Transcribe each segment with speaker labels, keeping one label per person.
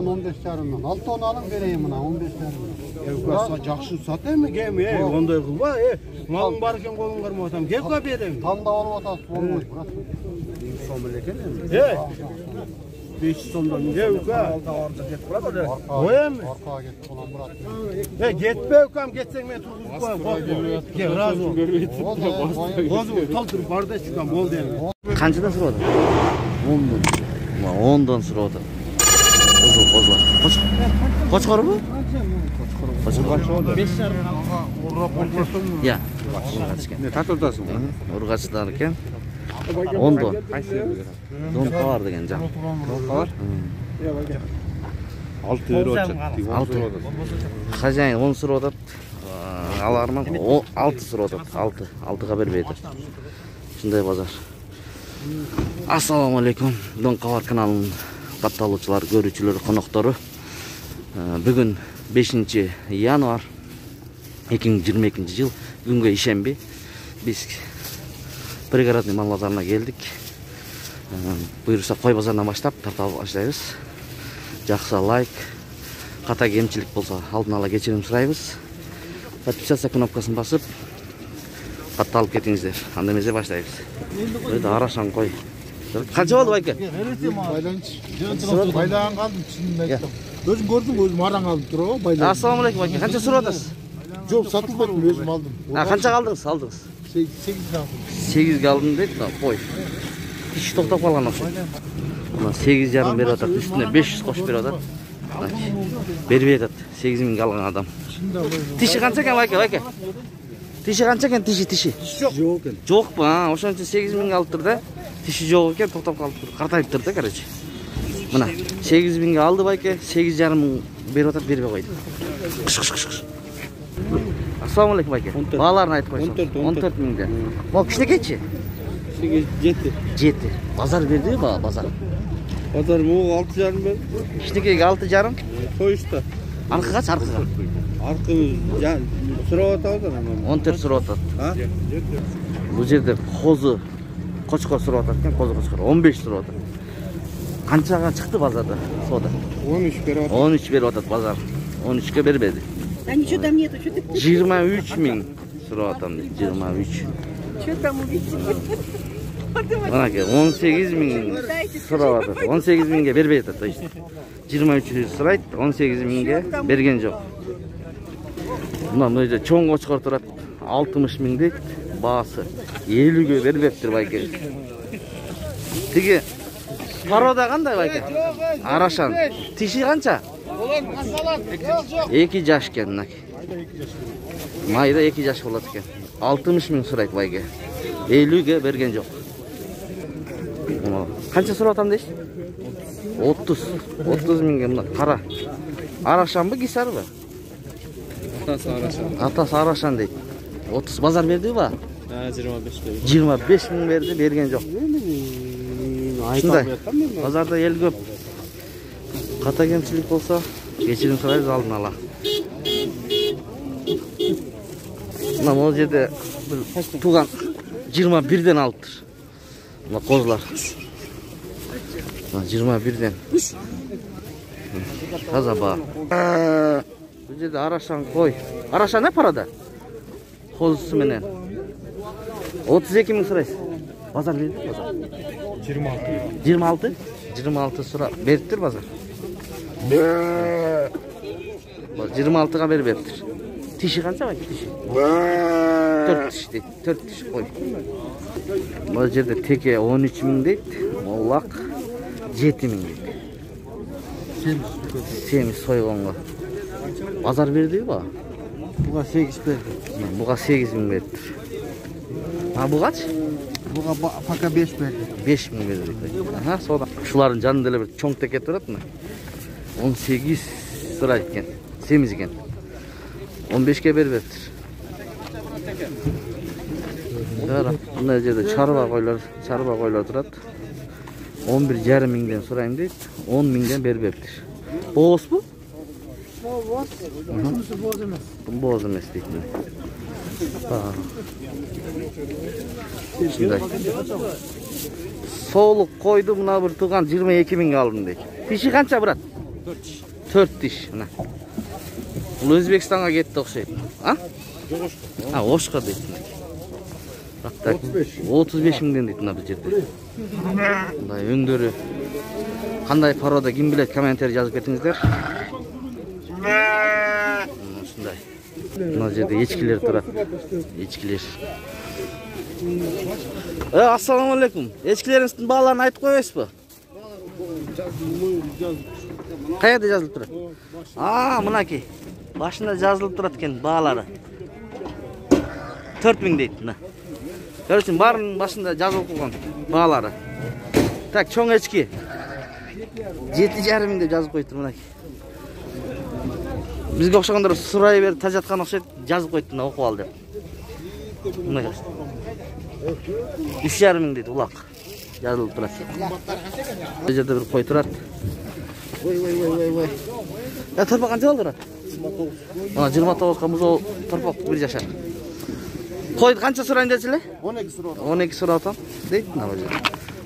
Speaker 1: ekan 15,5'dan. 6 onu alın vereyim buna 15,5.
Speaker 2: Жақсы сат эми кем, ондай кылба, малың бар экен колуң кармап атам. Кеп ка берем.
Speaker 1: Tanda olup atası olmuş bırak.
Speaker 2: 100 сом эле экен эми. 500 сомдон ука. Коем.
Speaker 1: Arkağa git ulan bırak.
Speaker 2: Кетпе укам, кетсең мен тургузуп коем. Кел, разы бол. Бозу, тал туруп бар да чукам, болду эми.
Speaker 3: Qanchadan so'radi? 10dan. 10dan so'radi. Qo'zlar. Qo'chqor bu? Qo'chqor.
Speaker 2: 5,5 urg'ab qo'ydim.
Speaker 3: Ya. Urg'achgan.
Speaker 2: Tatildasың.
Speaker 3: Urg'achlar ekan. 10 don. Don qolar degan jon.
Speaker 2: Qolar? 6 euro ochadi.
Speaker 3: 6. Xajayn 10 so'radi. Alarman 6 so'radi. 6ga bermaydi. Shunday bozor. Assalomu alaykum. Don Qavar kanalının qattalochilar, görücüler, qonoqdori. Bugun 5-yanvar 2022 yıl. Bugunga ishenbi. Biz Prigorодный mol bozoruna keldik. Buyursa qo'y bozoridan boshlab tartib boshlaymiz. Жақсы лайк, қата кемчілік болса алдын ала кешірім сұраймыз. Подписаться кнопкасын басып, қатты алып кетіңіздер. Анда мезе баштаймыз. Өйді арашан қой. Қанша болды байке?
Speaker 2: Байлаған қалдым, шынын айттым. Өзім көрдім, өзім араң алып тұр ғой, байлаған.
Speaker 3: Ассаламу алейкум байке. Қанша сұрап отырсыз?
Speaker 2: Жоқ, сатылмайтын, өзім алдым.
Speaker 3: Қанша алдыңыз?
Speaker 2: 8 алдым.
Speaker 3: 8 алдым дейді, қой. Кіші тоқтап қалған ұқсайды. 8,5 беріп атады, үстіне 500 қош беріп атады. Бербей атады, 8.000 алған адам. Тиші қанша екен байке? Тиші қанша екен, тиші?
Speaker 2: Жоқ екен.
Speaker 3: Жоқ па, ошон үшін 8.000 алып тұр да. Тиші жоқ екен, тоқтап қалып тұр, қартайып тұр да, короче. Мына 8.000 алды байке, 8,5 беріп атады, бербей қойды. Қыш. Ассаламу алейкум байке. Бағаларын айтып қойсын. 14.000-де. Бұл кішінекейші? 7. Базар берді ба, базар?
Speaker 2: Базар мұғы 6,5 берді.
Speaker 3: Кішінекейге 6,5?
Speaker 2: Сойышта.
Speaker 3: Арқы қач, арқыға?
Speaker 2: Арқы сұрап атады.
Speaker 3: 14 сұрап атады. Бұл жерде қозы, қошқор сұрап атады кен, қозы қошқор. 15 сұрап атады. Қаншаға шықты базарда, сода?
Speaker 2: 13 беріп атады.
Speaker 3: 13 беріп атады базар. 13-ке бербеді.
Speaker 4: А ничего там нету, что ты...
Speaker 3: 23.000 сұрап атам дейді, 23.
Speaker 4: Что там увидите?
Speaker 3: Мынаке 18.000 сұрап атады. 18.000-ге бербей атады, то есть. 23 сұрайды, 18.000-ге берген жоқ. Мына мына чоң қошқор тұрады, 60.000 дейді, бағасы 50-ге бербептір байке. Тіге парода қандай байке? Арашан. Тиші қанша? 2 жаш кен мынаке. Майда 2 жаш болады кен. 60.000 сұрайды байке. 50-ге берген жоқ. Қанша сұрап атам дейсіз? 30.000-ге мына қара. Арашан ба, кесар ба? Атасы Арашан дейді. 30 базар берді ба?
Speaker 5: 25 берді.
Speaker 3: 25.000 берді, берген жоқ. Шындай, базарда ел көп. Қата кемшілік болса, кешірім сұрайыз алдын ала. Мына ол жерде туған 21-ден алып тұр. Мына қозылар. 21-ден. Таза ба. Бұл жерде Арашан қой. Арашан не парада? Қозысы менен. 32.000 сұрайсыз. Базар берді базар? 26. 26 сұра беріп тұр базар. 26-ға беріп тұр. Тиші қанша ба? Тиші? 4 тиш дейді. 4 тиш қой. Бұл жерде теке 13.000 дейді. Моллақ 7.000 дейді. Семіз сойғанға. Базар берді ба?
Speaker 2: Бұға 8 берді.
Speaker 3: Бұға 8.000 берді тұр. А бұғач?
Speaker 2: Бұға пока 5 берді.
Speaker 3: 5.000 берді. Аха, сода. Шулардың жанында бір чоң теке тұрады мына. 18 сұрайды екен. Семіз екен. 15-ке беріп тұр. Мына жерде чарба қойлар тұрады. 11,5 сұрайын дейді. 10.000-ден беріп тұр. Боғыз бұл?
Speaker 2: Боз. Жұмысы боз емес.
Speaker 3: Боз емес дейді. Шындай. Соолық қойды мына бір туған 22.000-ге алдым дейді. Тиші қанша брат? 4 tiş. Mına. Бұл Өзбекстанға кетті оқшайды. А? А, Ошқа дейді. 35 мыңден дейді мына бұл жерде. Мындай өңдері қандай порода кім біледі, комментарий жазып кетіңіздер. Осындай. Мына жерде ешкілер тұрады. Ешкілер. Ассалаумағалейкум. Ешкілеріңіздің бағаларын айтып қойыңыз ба? Қайда жазылып тұрады? Мынаки. Başında жазылып тұрады екен бағалары. 4000 дейді. Мына. Көрсін, барын başında жазылып қойған бағалары. Так, чоң ешкі. 7,5 мың деп жазып қойды мынаки. Бізге оқшағандар сұрай беріп тажатқан оқшайды, жазып қойды мына оқып ал деп. Мына жазды. 3,5 мың дейді ұлақ. Жазылып тұрады. Бұл жерде бір қой тұрады. Ой. Торпақ қанша алды тұрады? 29 мұзол торпақ бір жашар. Қойды қанша сұрайын десілі?
Speaker 1: 12 сұрау.
Speaker 3: 12 сұрау дейді мына бұл жерде.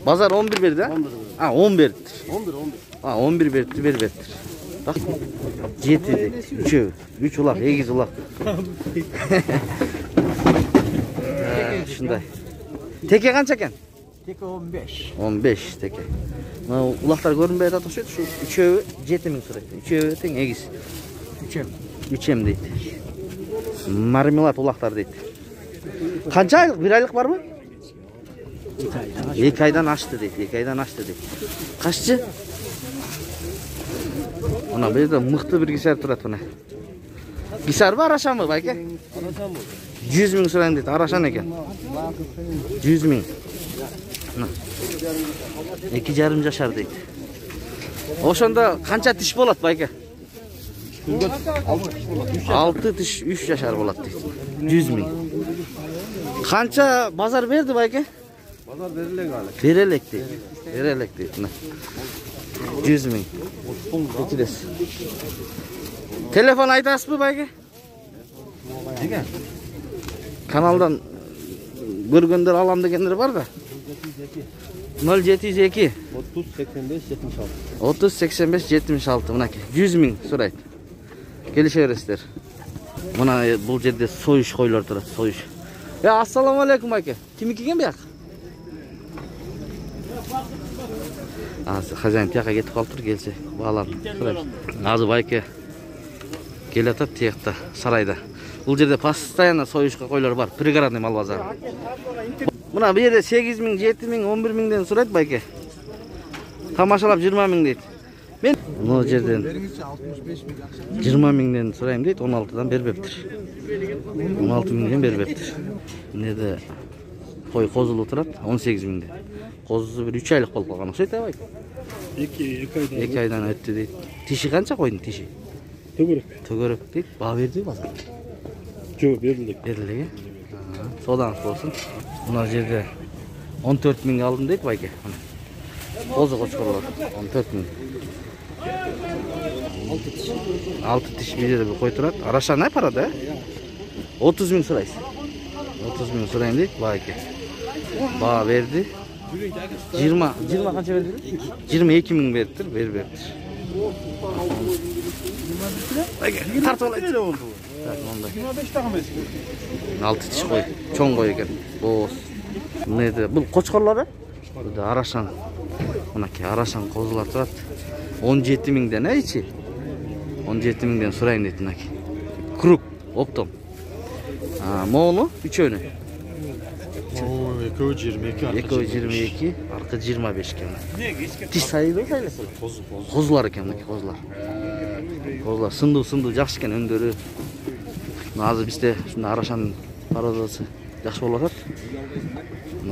Speaker 3: Базар 11 берді, а? 10 берді. 11 берді. 7 дейді. 3 ұлақ, 8 ұлақ. Шындай. Теке қанша екен?
Speaker 1: Теке 15.
Speaker 3: 15 теке. Ұлақтар көрінбей жатады ұқсайды. Шу 3-і 7 мың сұрайды. 3-і тең 8. 3-ем дейді. Мармелад ұлақтар дейді. Қанша айлық? 1 айлық бар ма? 2 айдан ашты дейді. Қашчы? Мына бұл жерде мықты бір кесар тұрады мына. Кесар ба, араша ма, байке? 100 мың сұрайын дейді. Арашан екен. 100 мың. 2,5 жашар дейді. Ошонда қанша тиш болады, байке? 6 тиш 3 жашар болады дейді. 100 мың. Қанша базар берді, байке?
Speaker 2: Bozor berilek hali.
Speaker 3: Berelek deydi. 100 мың. Geçiriz. Telefon aytasız mı bayke?
Speaker 2: Nega?
Speaker 3: Kanaldan görgönder alam degenler var da. 0702 30 85 76 mınaki 100 мың сурайт. Келишеберсиздер. Мына бул жерде союш койлор турат, союш. Ассаламу алейкум байке. Кимики экен бияк? Хозяин тияка кетип калыптыр, келсе бааларын сурайт. Азыр байке келе атат тиякта сарайда. Бул жерде постоянно союшка койлор бар, пригородный мал базары. Мына бу жерде 8 мың, 7 мың, 11 мыңден сурайт байке. Тамашалап 20 мың дейт. Мен бул жерден 20 мыңден сурайм дейт, 16дан бербептир. 16 мыңден бербептир. Неде кой козулу турат 18 мыңден. Козусу bir 3 айлык болуп калган окшойт абай. 2 айдан өттү дейт. Тиши канча койдун тиши? Төгөрөк дейт. Баа берди базар.
Speaker 2: Жок, берилди.
Speaker 3: Берилди. Содан болсун. Мына жерде 14 мыңга алдым дейт байке. Козу кочкорлор 14 мың. 6 тиш bir жерде кой турат. Арашанай парада. 30 мың сурайсыз. 30 мың сурайм дейт байке. Баа берди. 20 канча берди? 22 мың бериптир, бербептир. Тартып алайт. 25 тагы эмес. 6 тиш кой, чоң кой экен. Боз. Неде? Бул кочкорлору? Бул арашан. Мынакей арашан козулар турат. 17 мыңдан айчи. 17 мыңдан сурайын дейт мынакей. Круг, оптом. Мону 3-өнү.
Speaker 2: Экөө 22,
Speaker 3: аркы 25 экен. Тиш сайылы сайласа. Козулар экен мынакей козулар. Козулар сындуу жакшы экен өңдөрү. Азыр бизде ушундай арашан пародасы жакшы болуп атат.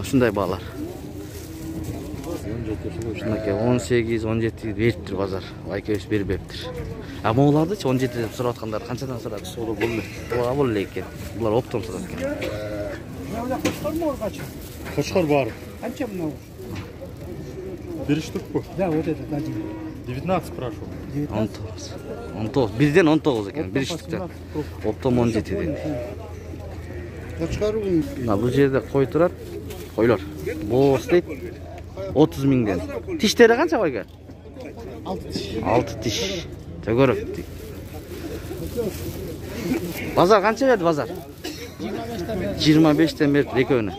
Speaker 3: Ушундай баалар. Ушундай 18, 17 бериптир базар. Айкебиз бербептир. Моулардычы 17 деп сурап аткандар канчадан сурат? Бул бул эле экен. Булар оптом сурат экен.
Speaker 2: Кочкор бар.
Speaker 1: Канча мынау?
Speaker 2: Bir штук bu.
Speaker 1: Да, вот этот один.
Speaker 2: 19 спрашивал.
Speaker 3: 19. Birden 19 eкен. Bir штуктан. Оптом 17 dedi.
Speaker 1: Кочкор
Speaker 3: Бул жерде кой турат. Койлор. Боз дейт. 30 мыңдан. Тиштери канча байга? 6 tiş. Tөгөрөк дейт. Bazar qancha berdi bazar? 25 dan berdi ekövünü.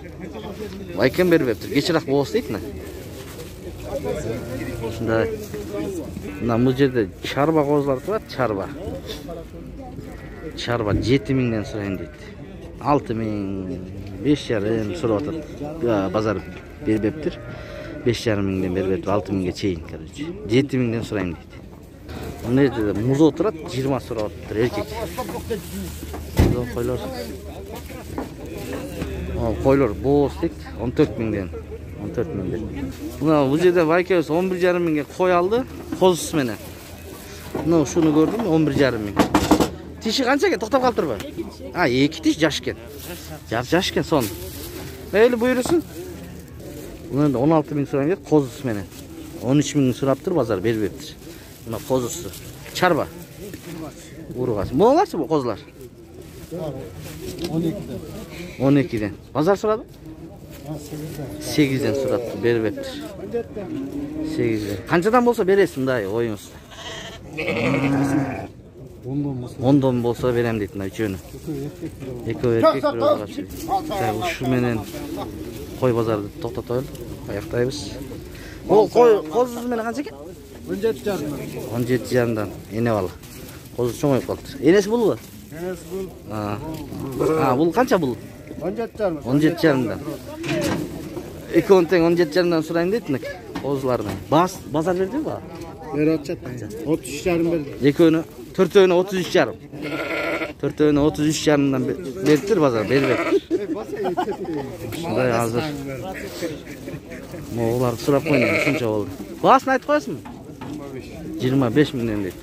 Speaker 3: Baykan berip beriptir. Kechiraq bolsa deytmi? Shunday. Mana bu yerda charba qo'zlar turadi, charba. Charba 7000 dan so'rayman deydi. 6000, 5,5 so'rab o'tadi. Bazar berip beriptir. 5,5 dan berip beriptir. 6000 ga cheyin, короче. 7000 dan so'rayman deydi. Bunda yerda muz o'tiradi, 20 so'rab o'tadi erkek. Qo'ylar. Qo'ylar bo'z deydi, 14,000 dan. 14,000 dan. Buna bu yerda Vaykos 11,5 ga qo'y oldi, qo'zisi meni. Buni shuni ko'rdim, 11,5. Tishi qanchaga to'xtab qolib turibdi? Ha, 2 tish jashkan. Jashkan son. Mayli buyursin. Buni 16,000 so'ragan qo'zisi meni. 13,000 so'rabdir, bozor berib beribdir. Buna qo'zisi. Charba. Urg'aç. Bo'lmachi bu qo'zlar?
Speaker 1: 12'de.
Speaker 3: 12'den. Pazar so'radi? 8'den so'rabdi, berib beribdir. 8'den. Qanchadan bo'lsa beresiz, day, o'yingiz. 10'dan bo'lsa berem deydi, mana uchini. Eko'y erkek bir o'g'achi. Shu menen qo'y bozorida to'xtataylik, oyoqdaymiz. Bu qo'ziz meni qancha ekan? 17,5. 17,5 dan. Ene valla. Qo'zi cho'ng'ayib qoldi. Enesi bulmi?
Speaker 2: Enesi bul.
Speaker 3: Ha, bul qancha bul?
Speaker 2: 17,5.
Speaker 3: 17,5 dan. Ekon teng 17,5 dan so'rayman deydi, qo'zlarni. Bozor berdi-ku?
Speaker 2: Beratchat. 33,5 berdi.
Speaker 3: Ekoni 4'ünü 33,5. 4'ünü 33,5 dan beribdir bozor, berib beribdir. Shunday hozir. Mo'g'lar so'rab qo'ydi, shuncha bo'ldi. Bahasini aytib qo'yasizmi? 25 mingdan deydi.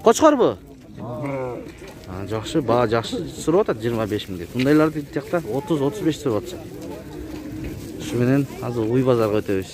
Speaker 3: Qo'chqor bu? Ha, yaxshi, baho yaxshi so'rab o'tadi 25 ming deb. Bundaylar deydi yoqda 30-35 so'rab o'tsa. Shu bilan hozir uy bozorga o'tamiz.